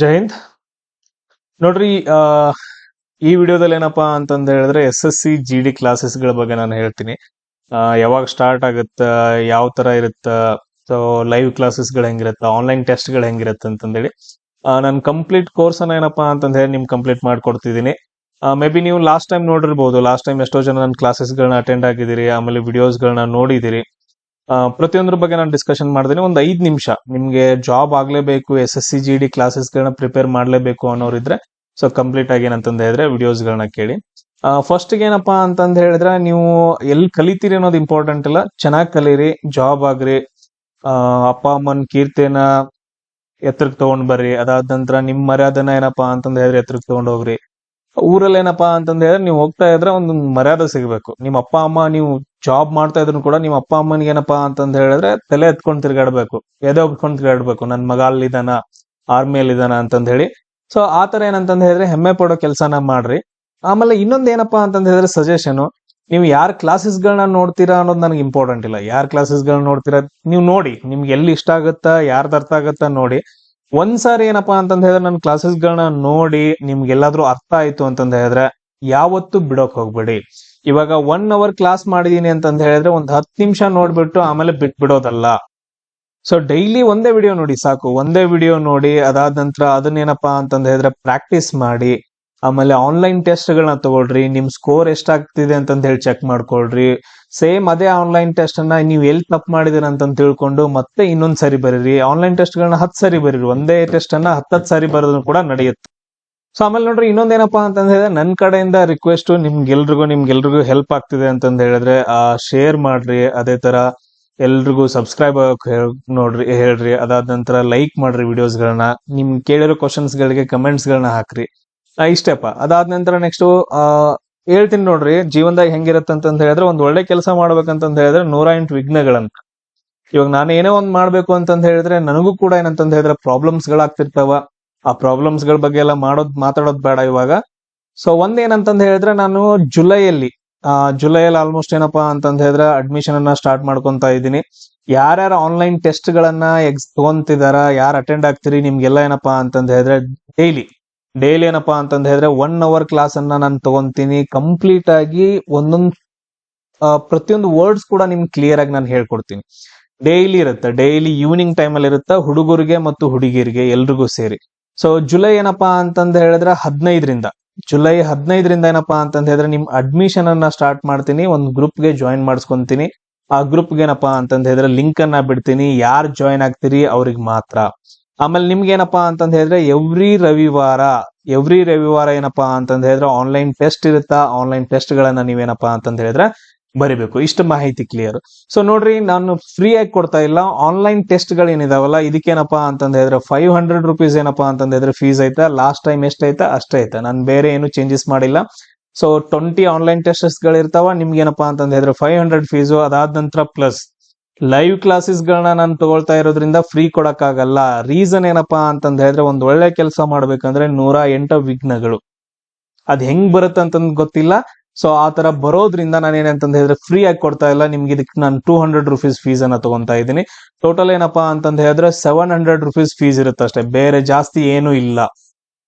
ಜೈ ಹಿಂದ್. ನೋಡ್ರಿ, ಈ ವಿಡಿಯೋದಲ್ಲಿ ಏನಪ್ಪಾ ಅಂತಂದ ಹೇಳಿದ್ರೆ SSC GD ಕ್ಲಾಸಸ್ಗಳ ಬಗ್ಗೆ ನಾನು ಹೇಳ್ತೀನಿ. ಯಾವಾಗ ಸ್ಟಾರ್ಟ್ ಆಗುತ್ತ, ಯಾವ ತರ ಇರುತ್ತ, ಸೊ ಲೈವ್ ಕ್ಲಾಸಸ್ಗಳು ಹೆಂಗಿರುತ್ತೆ, ಆನ್ಲೈನ್ ಟೆಸ್ಟ್ಗಳು ಹೆಂಗಿರುತ್ತೆ ಅಂತಂದೇಳಿ ನಾನು ಕಂಪ್ಲೀಟ್ ಕೋರ್ಸ್ ಅನ್ನ ಏನಪ್ಪಾ ಅಂತಂದ ಹೇಳಿ ನಿಮ್ಗೆ ಕಂಪ್ಲೀಟ್ ಮಾಡ್ಕೊಡ್ತಿದ್ದೀನಿ. ಮೇ ಬಿ ನೀವು ಲಾಸ್ಟ್ ಟೈಮ್ ನೋಡಿರ್ಬೋದು, ಲಾಸ್ಟ್ ಟೈಮ್ ಎಷ್ಟೋ ಜನ ನನ್ನ ಕ್ಲಾಸಸ್ಗಳನ್ನ ಅಟೆಂಡ್ ಆಗಿದ್ದೀರಿ, ಆಮೇಲೆ ವಿಡಿಯೋಸ್ಗಳನ್ನ ನೋಡಿದಿರಿ. ಪ್ರತಿಯೊಂದ್ರ ಬಗ್ಗೆ ನಾನು ಡಿಸ್ಕಷನ್ ಮಾಡ್ತೀನಿ. ಒಂದು 5 ನಿಮಿಷ ನಿಮ್ಗೆ ಜಾಬ್ ಆಗ್ಲೇಬೇಕು, SSC GD ಕ್ಲಾಸಸ್ಗಳನ್ನ ಪ್ರಿಪೇರ್ ಮಾಡ್ಲೇಬೇಕು ಅನ್ನೋರಿದ್ರೆ ಸೊ ಕಂಪ್ಲೀಟ್ ಆಗಿ ಏನಂತಂದ ಹೇಳಿದ್ರೆ ವಿಡಿಯೋಸ್ಗಳನ್ನ ಕೇಳಿ. ಫಸ್ಟ್ ಏನಪ್ಪಾ ಅಂತಂದ ಹೇಳಿದ್ರೆ, ನೀವು ಎಲ್ಲಿ ಕಲಿತೀರಿ ಅನ್ನೋದು ಇಂಪಾರ್ಟೆಂಟ್ ಇಲ್ಲ, ಚೆನ್ನಾಗಿ ಕಲೀರಿ, ಜಾಬ್ ಆಗ್ರಿ, ಅಪ್ಪ ಅಮ್ಮನ ಕೀರ್ತಿನ ಎತ್ತರಕ್ಕೆ ತಗೊಂಡ್ ಬರ್ರಿ. ಅದಾದ ನಂತರ ನಿಮ್ ಮರ್ಯಾದನ ಏನಪ್ಪಾ ಅಂತಂದ ಹೇಳಿದ್ರೆ ಎತ್ತರಕ್ಕೆ ತಗೊಂಡ್ ಹೋಗ್ರಿ. ಊರಲ್ಲಿ ಏನಪ್ಪಾ ಅಂತಂದ ಹೇಳಿದ್ರೆ ನೀವು ಹೋಗ್ತಾ ಇದ್ರೆ ಒಂದು ಮರ್ಯಾದೆ ಸಿಗ್ಬೇಕು. ನಿಮ್ಮ ಅಪ್ಪ ಅಮ್ಮ, ನೀವು ಜಾಬ್ ಮಾಡ್ತಾ ಇದ್ರು ಕೂಡ ನಿಮ್ಮ ಅಪ್ಪ ಅಮ್ಮನಿಗೆ ಏನಪ್ಪಾ ಅಂತಂದ ಹೇಳಿದ್ರೆ ತಲೆ ಎತ್ಕೊಂಡ್ ತಿರ್ಗಾಡ್ಬೇಕು, ಎದೆ ಒಪ್ಕೊಂಡ್ ತಿರ್ಗಾಡ್ಬೇಕು, ನನ್ ಮಗ ಅಲ್ಲಿದಾನ, ಆರ್ಮಿಯಲ್ಲಿ ಇದಾನ ಅಂತಂದ ಹೇಳಿ. ಸೊ ಆತರ ಏನಂತಂದ ಹೇಳಿದ್ರೆ ಹೆಮ್ಮೆ ಪಡೋ ಕೆಲ್ಸನ ಮಾಡ್ರಿ. ಆಮೇಲೆ ಇನ್ನೊಂದ್ ಏನಪ್ಪಾ ಅಂತಂದ ಹೇಳಿದ್ರೆ ಸಜೆಷನ್, ನೀವು ಯಾರ್ ಕ್ಲಾಸಸ್ಗಳನ್ನ ನೋಡ್ತೀರಾ ಅನ್ನೋದು ನನಗೆ ಇಂಪಾರ್ಟೆಂಟ್ ಇಲ್ಲ. ಯಾರ್ ಕ್ಲಾಸಸ್ಗಳನ್ನ ನೋಡ್ತೀರಾ ನೀವು ನೋಡಿ, ನಿಮ್ಗೆ ಎಲ್ಲಿ ಇಷ್ಟ ಆಗುತ್ತಾ, ಯಾರ್ದು ಅರ್ಥ ಆಗುತ್ತಾ ನೋಡಿ. ಒಂದ್ಸಾರಿ ಏನಪ್ಪಾ ಅಂತಂದ ಹೇಳಿದ್ರೆ ನನ್ನ ಕ್ಲಾಸಸ್ಗಳನ್ನ ನೋಡಿ ನಿಮ್ಗೆಲ್ಲಾದ್ರೂ ಅರ್ಥ ಆಯ್ತು ಅಂತಂದ ಹೇಳಿದ್ರೆ ಯಾವತ್ತೂ ಬಿಡೋಕ್ ಹೋಗ್ಬೇಡಿ. ಇವಾಗ 1 ಅವರ್ ಕ್ಲಾಸ್ ಮಾಡಿದೀನಿ ಅಂತಂದ ಹೇಳಿದ್ರೆ ಒಂದ್ 10 ನಿಮಿಷ ನೋಡ್ಬಿಟ್ಟು ಆಮೇಲೆ ಬಿಟ್ಬಿಡೋದಲ್ಲ. ಸೊ ಡೈಲಿ ಒಂದೇ ವಿಡಿಯೋ ನೋಡಿ ಸಾಕು, ಒಂದೇ ವಿಡಿಯೋ ನೋಡಿ. ಅದಾದ ನಂತರ ಅದನ್ನೇನಪ್ಪಾ ಅಂತಂದ ಹೇಳಿದ್ರೆ ಪ್ರಾಕ್ಟೀಸ್ ಮಾಡಿ. ಆಮೇಲೆ ಆನ್ಲೈನ್ ಟೆಸ್ಟ್ ಗಳನ್ನ ತಗೊಳ್ರಿ, ನಿಮ್ ಸ್ಕೋರ್ ಎಷ್ಟಾಗ್ತಿದೆ ಅಂತಂದ ಹೇಳಿ ಚೆಕ್ ಮಾಡ್ಕೊಳ್ರಿ. ಸೇಮ್ ಅದೇ ಆನ್ಲೈನ್ ಟೆಸ್ಟ್ ಅನ್ನ ನೀವು ಎಲ್ಲಿ ತಪ್ಪು ಮಾಡಿದಿರ ಅಂತ ತಿಳ್ಕೊಂಡು ಮತ್ತೆ ಇನ್ನೊಂದ್ ಸರಿ ಬರೀರಿ. ಆನ್ಲೈನ್ ಟೆಸ್ಟ್ ಗಳನ್ನ 10 ಸರಿ ಬರೀರಿ, ಒಂದೇ ಟೆಸ್ಟ್ ಅನ್ನ 10 ಸಾರಿ ಬರೋದು ಕೂಡ ನಡೆಯುತ್ತೆ. ಸೊ ಆಮೇಲೆ ನೋಡ್ರಿ, ಇನ್ನೊಂದೇನಪ್ಪಾ ಅಂತಂದ ಹೇಳಿದ್ರೆ ನನ್ನ ಕಡೆಯಿಂದ ರಿಕ್ವೆಸ್ಟ್, ನಿಮ್ಗೆಲ್ರಿಗೂ ಹೆಲ್ಪ್ ಆಗ್ತಿದೆ ಅಂತಂದ ಹೇಳಿದ್ರೆ ಶೇರ್ ಮಾಡ್ರಿ. ಅದೇ ತರ ಎಲ್ರಿಗೂ ಸಬ್ಸ್ಕ್ರೈಬ್ ನೋಡ್ರಿ, ಹೇಳ್ರಿ. ಅದಾದ ನಂತರ ಲೈಕ್ ಮಾಡ್ರಿ ವಿಡಿಯೋಸ್ಗಳನ್ನ. ನಿಮ್ ಕೇಳಿರೋ ಕ್ವಶನ್ಸ್ ಗಳಿಗೆ ಕಮೆಂಟ್ಸ್ ಗಳನ್ನ ಹಾಕ್ರಿ. ಇಷ್ಟೇಪ್ಪ. ಅದಾದ ನಂತರ ನೆಕ್ಸ್ಟ್ ಹೇಳ್ತೀನಿ ನೋಡ್ರಿ, ಜೀವನದಾಗ ಹೆಂಗಿರತ್ತೆ ಅಂತಂದ ಹೇಳಿದ್ರೆ ಒಂದ್ ಒಳ್ಳೆ ಕೆಲಸ ಮಾಡ್ಬೇಕಂತಂದ ಹೇಳಿದ್ರೆ 108 ವಿಘ್ನಗಳಂತ. ಇವಾಗ ನಾನು ಏನೇ ಒಂದ್ ಮಾಡ್ಬೇಕು ಅಂತಂದ ಹೇಳಿದ್ರೆ ನನಗೂ ಕೂಡ ಏನಂತಂದ ಹೇಳಿದ್ರೆ ಪ್ರಾಬ್ಲಮ್ಸ್ ಗಳಾಗ್ತಿರ್ತಾವ. ಆ ಪ್ರಾಬ್ಲಮ್ಸ್ ಗಳ ಬಗ್ಗೆ ಎಲ್ಲ ಮಾತಾಡೋದ್ ಬೇಡ ಇವಾಗ. ಸೊ ಒಂದೇನಂತಂದ ಹೇಳಿದ್ರೆ, ನಾನು ಜುಲೈಯಲ್ಲಿ ಆಲ್ಮೋಸ್ಟ್ ಏನಪ್ಪಾ ಅಂತಂದ ಹೇಳಿದ್ರೆ ಅಡ್ಮಿಷನ್ ಅನ್ನ ಸ್ಟಾರ್ಟ್ ಮಾಡ್ಕೊಂತ ಇದ್ದೀನಿ. ಯಾರ್ಯಾರ ಆನ್ಲೈನ್ ಟೆಸ್ಟ್ ಗಳನ್ನ ತಗೊಂತಿದಾರ, ಯಾರು ಅಟೆಂಡ್ ಆಗ್ತೀರಿ, ನಿಮ್ಗೆಲ್ಲ ಏನಪ್ಪಾ ಅಂತಂದ ಹೇಳಿದ್ರೆ ಡೈಲಿ ಏನಪ್ಪಾ ಅಂತಂದ ಹೇಳಿದ್ರೆ 1 ಅವರ್ ಕ್ಲಾಸ್ ಅನ್ನ ನಾನು ತಗೊಂತೀನಿ. ಕಂಪ್ಲೀಟ್ ಆಗಿ ಒಂದೊಂದು ಪ್ರತಿಯೊಂದು ವರ್ಡ್ಸ್ ಕೂಡ ನಿಮ್ಗೆ ಕ್ಲಿಯರ್ ಆಗಿ ನಾನು ಹೇಳ್ಕೊಡ್ತೀನಿ. ಡೈಲಿ ಇರುತ್ತೆ, ಡೈಲಿ ಈವ್ನಿಂಗ್ ಟೈಮ್ ಅಲ್ಲಿ ಇರುತ್ತೆ, ಹುಡುಗರಿಗೆ ಮತ್ತು ಹುಡುಗಿಯರಿಗೆ ಎಲ್ರಿಗೂ ಸೇರಿ. ಸೊ ಜುಲೈ ಏನಪ್ಪಾ ಅಂತಂದ ಹೇಳಿದ್ರೆ ಜುಲೈ 15ರಿಂದ ಏನಪ್ಪಾ ಅಂತಂದ ಹೇಳಿದ್ರೆ ನಿಮ್ ಅಡ್ಮಿಷನ್ ಅನ್ನ ಸ್ಟಾರ್ಟ್ ಮಾಡ್ತೀನಿ. ಒಂದು ಗ್ರೂಪ್ಗೆ ಜಾಯಿನ್ ಮಾಡಿಸ್ಕೊಂತೀನಿ. ಆ ಗ್ರೂಪ್ಗೆ ಏನಪ್ಪಾ ಅಂತಂದ ಹೇಳಿದ್ರೆ ಲಿಂಕ್ ಅನ್ನ ಬಿಡ್ತೀನಿ. ಯಾರು ಜಾಯಿನ್ ಆಗ್ತೀರಿ ಅವ್ರಿಗೆ ಮಾತ್ರ. ಆಮೇಲೆ ನಿಮ್ಗೆ ಏನಪ್ಪಾ ಅಂತಂದ ಹೇಳಿದ್ರೆ ಎವ್ರಿ ರವಿವಾರ ಏನಪ್ಪಾ ಅಂತಂದ ಹೇಳಿದ್ರೆ ಆನ್ಲೈನ್ ಟೆಸ್ಟ್ ಇರುತ್ತಾ, ಆನ್ಲೈನ್ ಟೆಸ್ಟ್ ಗಳನ್ನ ನೀವೇನಪ್ಪಾ ಅಂತಂದ ಹೇಳಿದ್ರೆ ಬರಿಬೇಕು. ಇಷ್ಟು ಮಾಹಿತಿ ಕ್ಲಿಯರ್. ಸೊ ನೋಡ್ರಿ, ನಾನು ಫ್ರೀ ಆಗಿ ಕೊಡ್ತಾ ಇಲ್ಲ. ಆನ್ಲೈನ್ ಟೆಸ್ಟ್ ಗಳು ಏನಿದಾವಲ್ಲ, ಇದಕ್ಕೇನಪ್ಪಾ ಅಂತಂದ ಹೇಳಿದ್ರೆ 500 ರುಪೀಸ್ ಏನಪ್ಪಾ ಅಂತಂದ ಹೇಳಿದ್ರೆ ಫೀಸ್ ಐತಾ. ಲಾಸ್ಟ್ ಟೈಮ್ ಎಷ್ಟೈತಾ ಅಷ್ಟೇ ಐತಾ, ನಾನು ಬೇರೆ ಏನು ಚೇಂಜಸ್ ಮಾಡಿಲ್ಲ. ಸೊ 20 ಆನ್ಲೈನ್ ಟೆಸ್ಟಸ್ ಗಳು ಇರ್ತಾವ. ನಿಮ್ಗೆ ಏನಪ್ಪಾ ಅಂತಂದ ಹೇಳಿದ್ರೆ 500 ಫೀಸು. ಅದಾದ ನಂತರ ಪ್ಲಸ್ ಲೈವ್ ಕ್ಲಾಸಸ್ ಗಳನ್ನ ನಾನು ತಗೊಳ್ತಾ ಇರೋದ್ರಿಂದ ಫ್ರೀ ಕೊಡಕ್ ಆಗಲ್ಲ. ರೀಸನ್ ಏನಪ್ಪಾ ಅಂತಂದ ಹೇಳಿದ್ರೆ, ಒಂದ್ ಒಳ್ಳೆ ಕೆಲಸ ಮಾಡ್ಬೇಕಂದ್ರೆ 108 ವಿಘ್ನಗಳು. ಅದ್ ಹೆಂಗ್ ಬರುತ್ತೆ ಅಂತಂದ್ ಗೊತ್ತಿಲ್ಲ. ಸೊ ಆ ತರ ಬರೋದ್ರಿಂದ ನಾನು ಏನಂತಂದ ಹೇಳಿದ್ರೆ ಫ್ರೀ ಆಗಿ ಕೊಡ್ತಾ ಇಲ್ಲ ನಿಮ್ಗೆ. ಇದಕ್ಕೆ ನಾನು 200 ರುಪೀಸ್ ಫೀಸ್ ಅನ್ನ ತಗೊಂತಾ ಇದ್ದೀನಿ. ಟೋಟಲ್ ಏನಪ್ಪಾ ಅಂತಂದ ಹೇಳಿದ್ರೆ 700 ರುಪೀಸ್ ಫೀಸ್ ಇರುತ್ತೆ ಅಷ್ಟೇ, ಬೇರೆ ಜಾಸ್ತಿ ಏನು ಇಲ್ಲ.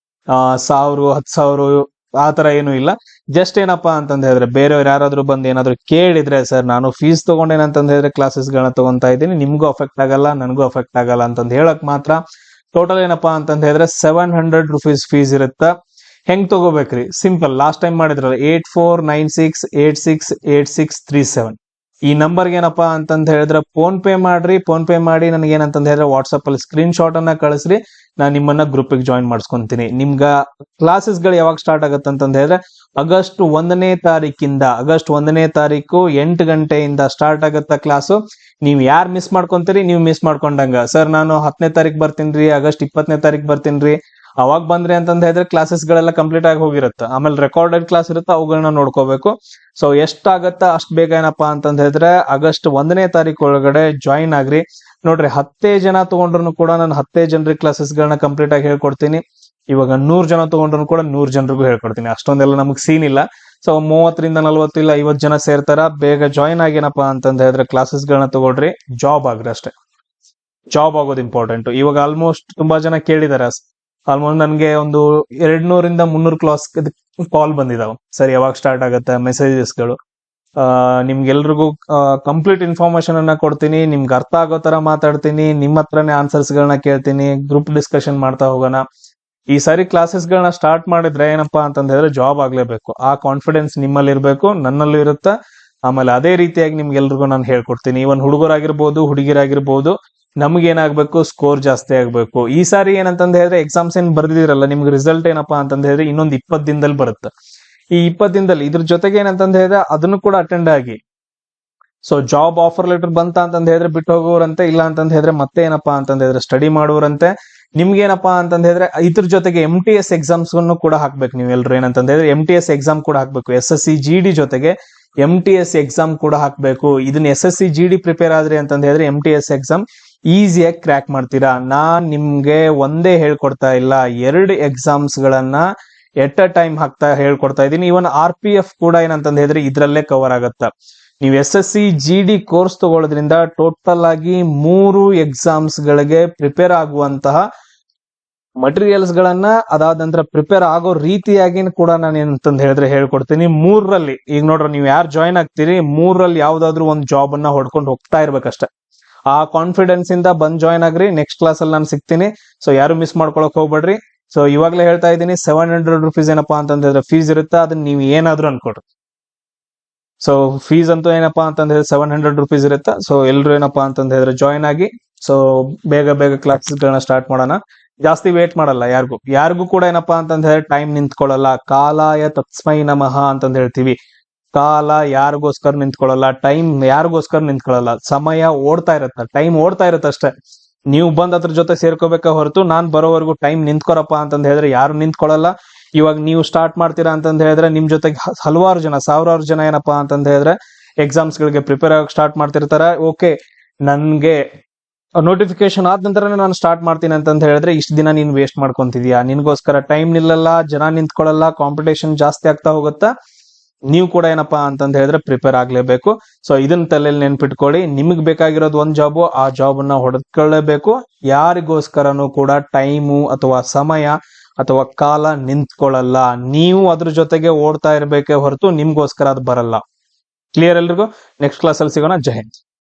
1000 10,000 ಆ ತರ ಏನು ಇಲ್ಲ. ಜಸ್ಟ್ ಏನಪ್ಪಾ ಅಂತಂದ ಹೇಳಿದ್ರೆ ಬೇರೆಯವ್ರು ಯಾರಾದ್ರೂ ಬಂದು ಏನಾದ್ರು ಕೇಳಿದ್ರೆ, ಸರ್ ನಾನು ಫೀಸ್ ತಗೊಂಡೇನಂತಂದ ಹೇಳಿದ್ರೆ ಕ್ಲಾಸಸ್ ಗಳನ್ನ ತಗೊಂತಾ ಇದ್ದೀನಿ, ನಿಮ್ಗೂ ಅಫೆಕ್ಟ್ ಆಗಲ್ಲ, ನನಗೂ ಅಫೆಕ್ಟ್ ಆಗಲ್ಲ ಅಂತಂದ ಹೇಳಕ್ ಮಾತ್ರ. ಟೋಟಲ್ ಏನಪ್ಪಾ ಅಂತಂದ ಹೇಳಿದ್ರೆ 700 ರುಪೀಸ್ ಫೀಸ್ ಇರುತ್ತ. ಹೆಂಗ್ ತಗೋಬೇಕ್ರಿ? ಸಿಂಪಲ್, ಲಾಸ್ಟ್ ಟೈಮ್ ಮಾಡಿದ್ರಲ್ಲ 8496868637 ಈ ನಂಬರ್ಗೆ ಏನಪ್ಪಾ ಅಂತಂದ ಹೇಳಿದ್ರೆ ಫೋನ್ ಪೇ ಮಾಡ್ರಿ. ಫೋನ್ ಪೇ ಮಾಡಿ ನನಗೆ ಏನಂತಂದ ಹೇಳಿದ್ರೆ ವಾಟ್ಸ್ಆಪ್ ಅಲ್ಲಿ ಸ್ಕ್ರೀನ್ ಶಾಟ್ ಅನ್ನ ಕಳಿಸ್ರಿ. ನಾನು ನಿಮ್ಮನ್ನ ಗ್ರೂಪಿಗೆ ಜಾಯಿನ್ ಮಾಡಿಸ್ಕೊಂತೀನಿ. ನಿಮ್ಗ ಕ್ಲಾಸಸ್ ಗಳು ಯಾವಾಗ ಸ್ಟಾರ್ಟ್ ಆಗತ್ತೆ ಅಂತಂದ ಹೇಳಿದ್ರೆ ಆಗಸ್ಟ್ 1ನೇ ತಾರೀಕು 8 ಗಂಟೆಯಿಂದ ಸ್ಟಾರ್ಟ್ ಆಗತ್ತ ಕ್ಲಾಸು. ನೀವ್ ಯಾರು ಮಿಸ್ ಮಾಡ್ಕೊಂತೀರಿ, ನೀವು ಮಿಸ್ ಮಾಡ್ಕೊಂಡಂಗ. ಸರ್ ನಾನು 10ನೇ ತಾರೀಕು ಬರ್ತೀನಿ, ಆಗಸ್ಟ್ 20ನೇ ತಾರೀಕು ಬರ್ತೀನಿ, ಅವಾಗ ಬಂದ್ರಿ ಅಂತಂದ ಹೇಳಿದ್ರೆ ಕ್ಲಾಸಸ್ ಗಳೆಲ್ಲ ಕಂಪ್ಲೀಟ್ ಆಗಿ ಹೋಗಿರುತ್ತೆ. ಆಮೇಲೆ ರೆಕಾರ್ಡೆಡ್ ಕ್ಲಾಸ್ ಇರುತ್ತೆ, ಅವುಗಳನ್ನ ನೋಡ್ಕೋಬೇಕು. ಸೊ ಎಷ್ಟಾಗತ್ತ ಅಷ್ಟ್ ಬೇಗ ಏನಪ್ಪಾ ಅಂತಂದ ಹೇಳಿದ್ರೆ ಆಗಸ್ಟ್ 1ನೇ ತಾರೀಕು ಒಳಗಡೆ ಜಾಯಿನ್ ಆಗ್ರಿ. ನೋಡ್ರಿ, 10 ಜನ ತಗೊಂಡ್ರು ಕೂಡ ನಾನು 10 ಜನರಿಗೆ ಕ್ಲಾಸಸ್ ಗಳನ್ನ ಕಂಪ್ಲೀಟ್ ಆಗಿ ಹೇಳ್ಕೊಡ್ತೀನಿ. ಇವಾಗ 100 ಜನ ತಗೊಂಡ್ರು ಕೂಡ 100 ಜನರಿಗೂ ಹೇಳ್ಕೊಡ್ತೀನಿ. ಅಷ್ಟೊಂದೆಲ್ಲ ನಮಗ್ ಸೀನ್ ಇಲ್ಲ. ಸೊ 30ರಿಂದ 40 ಇಲ್ಲ 50 ಜನ ಸೇರ್ತಾರ. ಬೇಗ ಜಾಯಿನ್ ಆಗೇನಪ್ಪಾ ಅಂತಂದ ಹೇಳಿದ್ರೆ ಕ್ಲಾಸಸ್ ಗಳನ್ನ ತಗೊಳ್ರಿ, ಜಾಬ್ ಆಗ್ರಿ ಅಷ್ಟೇ. ಜಾಬ್ ಆಗೋದು ಇಂಪಾರ್ಟೆಂಟ್. ಇವಾಗ ಆಲ್ಮೋಸ್ಟ್ ತುಂಬಾ ಜನ ಕೇಳಿದಾರೆ, ಆಲ್ಮೋಸ್ಟ್ ನನಗೆ ಒಂದು 200 ಇಂದ 300 ಕಾಲ್ ಬಂದಿದಾವೆ. ಸರ್ ಯಾವಾಗ ಸ್ಟಾರ್ಟ್ ಆಗುತ್ತೆ, ಮೆಸೇಜಸ್ಗಳು. ನಿಮ್ಗೆಲ್ರಿಗೂ ಕಂಪ್ಲೀಟ್ ಇನ್ಫಾರ್ಮೇಶನ್ ಅನ್ನ ಕೊಡ್ತೀನಿ, ನಿಮ್ಗೆ ಅರ್ಥ ಆಗೋ ತರ ಮಾತಾಡ್ತೀನಿ, ನಿಮ್ಮ ಹತ್ರನೇ ಆನ್ಸರ್ಸ್ ಗಳನ್ನ ಕೇಳ್ತೀನಿ, ಗ್ರೂಪ್ ಡಿಸ್ಕಷನ್ ಮಾಡ್ತಾ ಹೋಗೋಣ. ಈ ಸಾರಿ ಕ್ಲಾಸಸ್ ಗಳನ್ನ ಸ್ಟಾರ್ಟ್ ಮಾಡಿದ್ರೆ ಏನಪ್ಪಾ ಅಂತಂದ ಹೇಳಿದ್ರೆ ಜಾಬ್ ಆಗ್ಲೇಬೇಕು. ಆ ಕಾನ್ಫಿಡೆನ್ಸ್ ನಿಮ್ಮಲ್ಲಿ ಇರ್ಬೇಕು, ನನ್ನಲ್ಲೂ ಇರುತ್ತೆ. ಆಮೇಲೆ ಅದೇ ರೀತಿಯಾಗಿ ನಿಮ್ಗೆಲ್ರಿಗೂ ನಾನು ಹೇಳ್ಕೊಡ್ತೀನಿ. ಇವನ್ ಹುಡುಗರಾಗಿರ್ಬೋದು, ಹುಡುಗಿರಾಗಿರ್ಬೋದು, ನಮ್ಗೇನಾಗ್ಬೇಕು, ಸ್ಕೋರ್ ಜಾಸ್ತಿ ಆಗ್ಬೇಕು. ಈ ಸಾರಿ ಏನಂತಂದ ಹೇಳಿದ್ರೆ ಎಕ್ಸಾಮ್ಸ್ ಏನ್ ಬರ್ದಿರಲ್ಲ, ನಿಮ್ಗೆ ರಿಸಲ್ಟ್ ಏನಪ್ಪಾ ಅಂತಂದ ಹೇಳಿದ್ರೆ ಇನ್ನೊಂದು 20 ದಿನದಲ್ಲಿ ಬರುತ್ತೆ. ಈ 20 ದಿನದಲ್ಲಿ ಇದ್ರ ಜೊತೆಗೆ ಏನಂತಂದ ಹೇಳಿದ್ರೆ ಅದನ್ನು ಕೂಡ ಅಟೆಂಡ್ ಆಗಿ. ಸೊ ಜಾಬ್ ಆಫರ್ ಲೆಟರ್ ಬಂತ ಅಂತಂದ ಹೇಳಿದ್ರೆ ಬಿಟ್ಟು ಹೋಗೋರಂತೆ, ಇಲ್ಲ ಅಂತಂದ ಹೇಳಿದ್ರೆ ಮತ್ತೆ ಏನಪ್ಪಾ ಅಂತಂದ ಹೇಳಿದ್ರೆ ಸ್ಟಡಿ ಮಾಡೋರಂತೆ. ನಿಮ್ಗೇನಪ್ಪಾ ಅಂತಂದ ಹೇಳಿದ್ರೆ ಇದ್ರ ಜೊತೆಗೆ MTS ಎಕ್ಸಾಮ್ಸ್ ಕೂಡ ಹಾಕ್ಬೇಕು. ನೀವೆಲ್ರು ಏನಂತಂದ ಹೇಳಿದ್ರೆ MTS ಎಕ್ಸಾಮ್ ಕೂಡ ಹಾಕ್ಬೇಕು. SSC GD ಜೊತೆಗೆ MTS ಎಕ್ಸಾಮ್ ಕೂಡ ಹಾಕ್ಬೇಕು. ಇದನ್ನ SSC GD ಪ್ರಿಪೇರ್ ಆದ್ರಿ ಅಂತಂದ ಹೇಳಿದ್ರೆ MTS ಎಕ್ಸಾಮ್ ಈಸಿಯಾಗಿ ಕ್ರ್ಯಾಕ್ ಮಾಡ್ತೀರಾ. ನಾನ್ ನಿಮ್ಗೆ ಒಂದೇ ಹೇಳ್ಕೊಡ್ತಾ ಇಲ್ಲ, 2 ಎಕ್ಸಾಮ್ಸ್ ಗಳನ್ನ ಎಟ್ ಅ ಟೈಮ್ ಹೇಳ್ಕೊಡ್ತಾ ಇದೀನಿ. ಇವನ್ RPF ಕೂಡ ಏನಂತಂದ ಹೇಳಿದ್ರೆ ಇದ್ರಲ್ಲೇ ಕವರ್ ಆಗತ್ತ. ನೀವು SSC GD ಕೋರ್ಸ್ ತಗೊಳ್ಳೋದ್ರಿಂದ ಟೋಟಲ್ ಆಗಿ 3 ಎಕ್ಸಾಮ್ಸ್ ಗಳಿಗೆ ಪ್ರಿಪೇರ್ ಆಗುವಂತಹ ಮಟೀರಿಯಲ್ಸ್ ಗಳನ್ನ, ಅದಾದ ನಂತರ ಪ್ರಿಪೇರ್ ಆಗೋ ರೀತಿಯಾಗಿ ಕೂಡ ನಾನು ಏನಂತಂದ ಹೇಳಿದ್ರೆ ಹೇಳ್ಕೊಡ್ತೀನಿ. 3ರಲ್ಲಿ ಈಗ ನೋಡ್ರಿ, ನೀವು ಯಾರು ಜಾಯ್ನ್ ಆಗ್ತೀರಿ, 3ರಲ್ಲಿ ಯಾವ್ದಾದ್ರು ಒಂದು ಜಾಬ್ ಅನ್ನ ಹೊಡ್ಕೊಂಡು ಹೋಗ್ತಾ ಇರ್ಬೇಕಷ್ಟೇ. ಆ ಕಾನ್ಫಿಡೆನ್ಸ್ ಇಂದ ಬಂದ್ ಜಾಯ್ನ್ ಆಗ್ರಿ. ನೆಕ್ಸ್ಟ್ ಕ್ಲಾಸ್ ಅಲ್ಲಿ ನಾನು ಸಿಗ್ತೀನಿ. ಸೊ ಯಾರು ಮಿಸ್ ಮಾಡ್ಕೊಳಕ್ ಹೋಗ್ಬೇಡ್ರಿ. ಸೊ ಇವಾಗ್ಲೇ ಹೇಳ್ತಾ ಇದ್ದೀನಿ, 700 ರುಪೀಸ್ ಏನಪ್ಪಾ ಅಂತಂದ್ರೆ ಫೀಸ್ ಇರುತ್ತೆ. ಅದನ್ನ ನೀವು ಏನಾದ್ರೂ ಅನ್ಕೊಡ್ರಿ. ಸೊ ಫೀಸ್ ಅಂತೂ ಏನಪ್ಪಾ ಅಂತಂದ್ರೆ 700 ರುಪೀಸ್ ಇರುತ್ತೆ. ಸೊ ಎಲ್ರು ಏನಪ್ಪಾ ಅಂತಂದ ಹೇಳಿದ್ರೆ ಜಾಯ್ನ್ ಆಗಿ. ಸೊ ಬೇಗ ಕ್ಲಾಸಸ್ ಗಳನ್ನ ಸ್ಟಾರ್ಟ್ ಮಾಡೋಣ. ಜಾಸ್ತಿ ವೇಟ್ ಮಾಡಲ್ಲ ಯಾರಿಗೂ ಕೂಡ ಏನಪ್ಪಾ ಅಂತಂದ ಹೇಳಿದ್ರೆ ಟೈಮ್ ನಿಂತ್ಕೊಳ್ಳಲ್ಲ. ಕಾಲಾಯ ತಸ್ಮೈ ನಮಃ ಅಂತಂದ ಹೇಳ್ತೀವಿ. ಕಾಲ ಯಾರಿಗೋಸ್ಕರ ನಿಂತ್ಕೊಳ್ಳಲ್ಲ, ಟೈಮ್ ಯಾರಿಗೋಸ್ಕರ ನಿಂತ್ಕೊಳ್ಳಲ್ಲ. ಸಮಯ ಓಡ್ತಾ ಇರತ್ತ, ಟೈಮ್ ಓಡ್ತಾ ಇರತ್ತ ಅಷ್ಟೇ. ನೀವು ಬಂದ್ ಅದ್ರ ಜೊತೆ ಸೇರ್ಕೋಬೇಕ ಹೊರತು ನಾನ್ ಬರೋವರೆಗೂ ಟೈಮ್ ನಿಂತ್ಕೊರಪ್ಪ ಅಂತಂದ ಹೇಳಿದ್ರೆ ಯಾರು ನಿಂತ್ಕೊಳ್ಳಲ್ಲ. ಇವಾಗ ನೀವು ಸ್ಟಾರ್ಟ್ ಮಾಡ್ತೀರಾ ಅಂತಂದ ಹೇಳಿದ್ರೆ ನಿಮ್ ಜೊತೆಗೆ ಹಲವಾರು ಜನ, ಸಾವಿರಾರು ಜನ ಏನಪ್ಪಾ ಅಂತಂದ ಹೇಳಿದ್ರೆ ಎಕ್ಸಾಮ್ಸ್ ಗಳಿಗೆ ಪ್ರಿಪೇರ್ ಆಗಿ ಸ್ಟಾರ್ಟ್ ಮಾಡ್ತಿರ್ತಾರೆ. ಓಕೆ, ನನ್ಗೆ ನೋಟಿಫಿಕೇಶನ್ ಆದ ನಂತರನೇ ನಾನು ಸ್ಟಾರ್ಟ್ ಮಾಡ್ತೀನಿ ಅಂತಂದ ಹೇಳಿದ್ರೆ ಇಷ್ಟು ದಿನ ನೀನ್ ವೇಸ್ಟ್ ಮಾಡ್ಕೊಂತಿದ್ಯಾ. ನಿನ್ಗೋಸ್ಕರ ಟೈಮ್ ನಿಲ್ಲಲ್ಲ, ಜನ ನಿಂತ್ಕೊಳ್ಳಲ್ಲ, ಕಾಂಪಿಟೇಷನ್ ಜಾಸ್ತಿ ಆಗ್ತಾ ಹೋಗುತ್ತಾ. ನೀವು ಕೂಡ ಏನಪ್ಪಾ ಅಂತಂದ ಹೇಳಿದ್ರೆ ಪ್ರಿಪೇರ್ ಆಗ್ಲೇಬೇಕು. ಸೊ ಇದನ್ನ ತಲೆಯಲ್ಲಿ ನೆನ್ಪಿಟ್ಕೊಳ್ಳಿ. ನಿಮಗ್ ಬೇಕಾಗಿರೋದು ಒಂದ್ ಜಾಬ್, ಆ ಜಾಬ್ ಅನ್ನ ಹೊಡೆದ್ಕೊಳ್ಳೇಬೇಕು. ಯಾರಿಗೋಸ್ಕರನು ಕೂಡ ಟೈಮು ಅಥವಾ ಸಮಯ ಅಥವಾ ಕಾಲ ನಿಂತ್ಕೊಳ್ಳಲ್ಲ. ನೀವು ಅದ್ರ ಜೊತೆಗೆ ಓಡ್ತಾ ಇರ್ಬೇಕೇ ಹೊರತು ನಿಮ್ಗೋಸ್ಕರ ಅದು ಬರಲ್ಲ. ಕ್ಲಿಯರ್ ಎಲ್ರಿಗೂ? ನೆಕ್ಸ್ಟ್ ಕ್ಲಾಸ್ ಅಲ್ಲಿ ಸಿಗೋಣ. ಜೈ ಹಿಂದ್.